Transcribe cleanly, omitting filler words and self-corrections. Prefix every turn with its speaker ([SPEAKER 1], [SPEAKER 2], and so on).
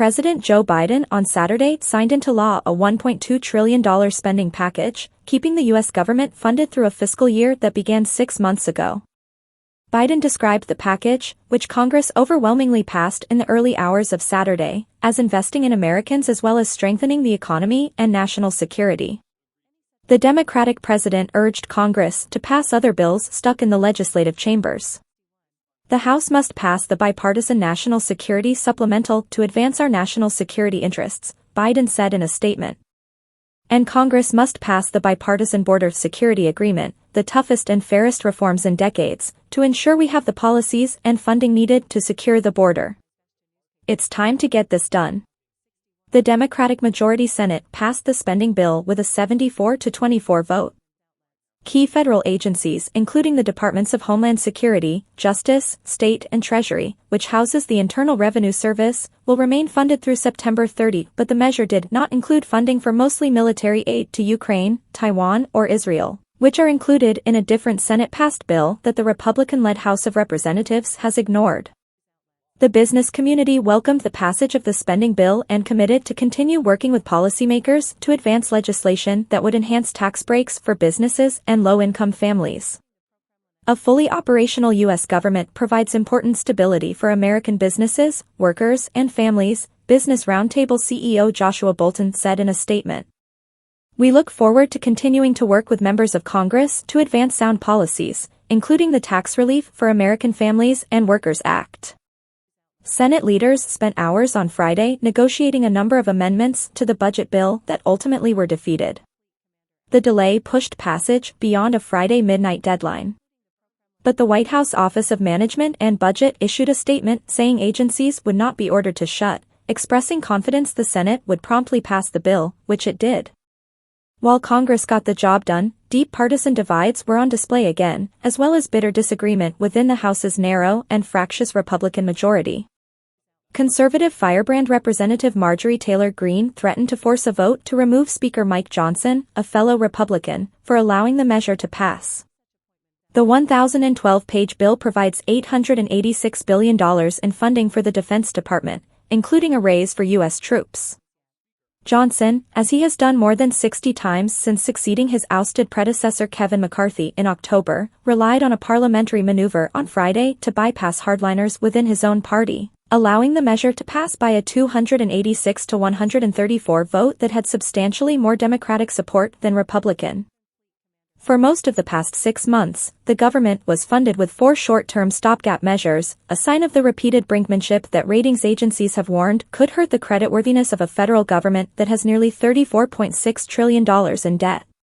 [SPEAKER 1] President Joe Biden on Saturday signed into law a $1.2 trillion spending package, keeping the U.S. government funded through a fiscal year that began 6 months ago. Biden described the package, which Congress overwhelmingly passed in the early hours of Saturday, as investing in Americans as well as strengthening the economy and national security. The Democratic president urged Congress to pass other bills stuck in the legislative chambers. The House must pass the bipartisan National Security Supplemental to advance our national security interests, Biden said in a statement. And Congress must pass the bipartisan Border Security Agreement, the toughest and fairest reforms in decades, to ensure we have the policies and funding needed to secure the border. It's time to get this done. The Democratic majority Senate passed the spending bill with a 74-24 vote. Key federal agencies, including the Departments of Homeland Security, Justice, State and Treasury, which houses the Internal Revenue Service, will remain funded through September 30, but the measure did not include funding for mostly military aid to Ukraine, Taiwan or Israel, which are included in a different Senate-passed bill that the Republican-led House of Representatives has ignored. The business community welcomed the passage of the spending bill and committed to continue working with policymakers to advance legislation that would enhance tax breaks for businesses and low-income families. A fully operational U.S. government provides important stability for American businesses, workers, and families, Business Roundtable CEO Joshua Bolten said in a statement. We look forward to continuing to work with members of Congress to advance sound policies, including the Tax Relief for American Families and Workers Act. Senate leaders spent hours on Friday negotiating a number of amendments to the budget bill that ultimately were defeated. The delay pushed passage beyond a Friday midnight deadline. But the White House Office of Management and Budget issued a statement saying agencies would not be ordered to shut, expressing confidence the Senate would promptly pass the bill, which it did. While Congress got the job done, deep partisan divides were on display again, as well as bitter disagreement within the House's narrow and fractious Republican majority. Conservative firebrand Representative Marjorie Taylor Greene threatened to force a vote to remove Speaker Mike Johnson, a fellow Republican, for allowing the measure to pass. The 1,012-page bill provides $886 billion in funding for the Defense Department, including a raise for U.S. troops. Johnson, as he has done more than 60 times since succeeding his ousted predecessor Kevin McCarthy in October, relied on a parliamentary maneuver on Friday to bypass hardliners within his own party, allowing the measure to pass by a 286-134 vote that had substantially more Democratic support than Republican. For most of the past 6 months, the government was funded with 4 short-term stopgap measures, a sign of the repeated brinkmanship that ratings agencies have warned could hurt the creditworthiness of a federal government that has nearly $34.6 trillion in debt.